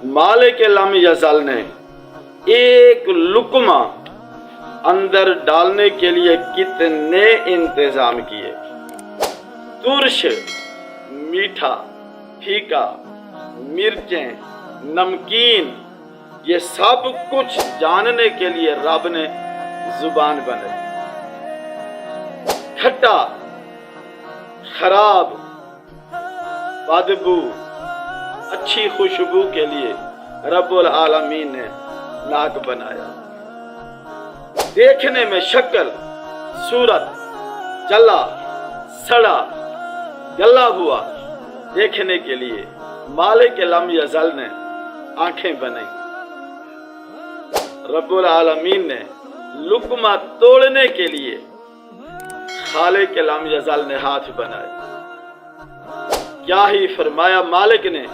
मालिक लम यज़ल ने एक लुकमा अंदर डालने के लिए कितने इंतजाम किए। तुर्श, मीठा, फीका, मिर्चें, नमकीन, ये सब कुछ जानने के लिए रब ने जुबान बनाई। खट्टा, खराब, बदबू, अच्छी खुशबू के लिए रब्बुल आलमीन ने नाक बनाया। देखने में शक्ल, सूरत, जला, सड़ा, गला हुआ देखने के लिए मालिक लम यज़ल ने आंखें बनाई। रब्बुल आलमीन ने लुकमा तोड़ने के लिए खालिक लम यज़ल ने हाथ बनाए। क्या ही फरमाया मालिक ने,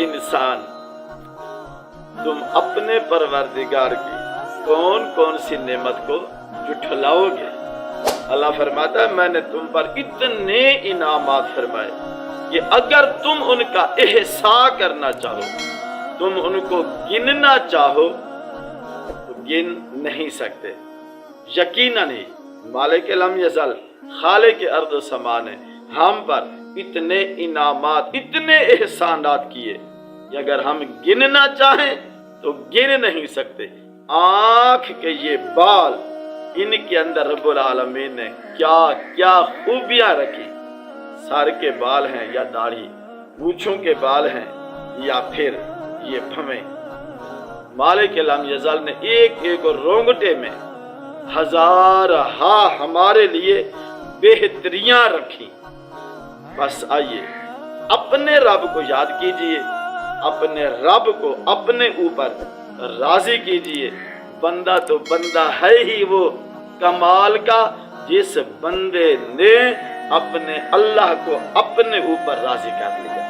इंसान, तुम अपने परवरदिगार की कौन कौन सी नेमत को जुठलाओगे। अल्लाह फरमाता है मैंने तुम पर इतने इनामात फरमाए कि अगर तुम उनका एहसान करना चाहो, तुम उनको गिनना चाहो तो गिन नहीं सकते। यकीनन ही मालिक लम यज़ल खालिक अर्द समा ने हम पर इतने इनामात, इतने एहसानात किए कि अगर हम गिनना चाहें तो गिन नहीं सकते। आंख के ये बाल, इनके अंदर रब्बुल आलमीन ने क्या क्या खूबियां रखी। सर के बाल हैं या दाढ़ी, मूंछों के बाल हैं या फिर ये भवें। मालिक लम यज़ल ने एक एक रोंगटे में हजार हमारे लिए बेहतरियां रखी। बस आइए अपने रब को याद कीजिए, अपने रब को अपने ऊपर राजी कीजिए। बंदा तो बंदा है ही वो कमाल का, जिस बंदे ने अपने अल्लाह को अपने ऊपर राजी कर लिया।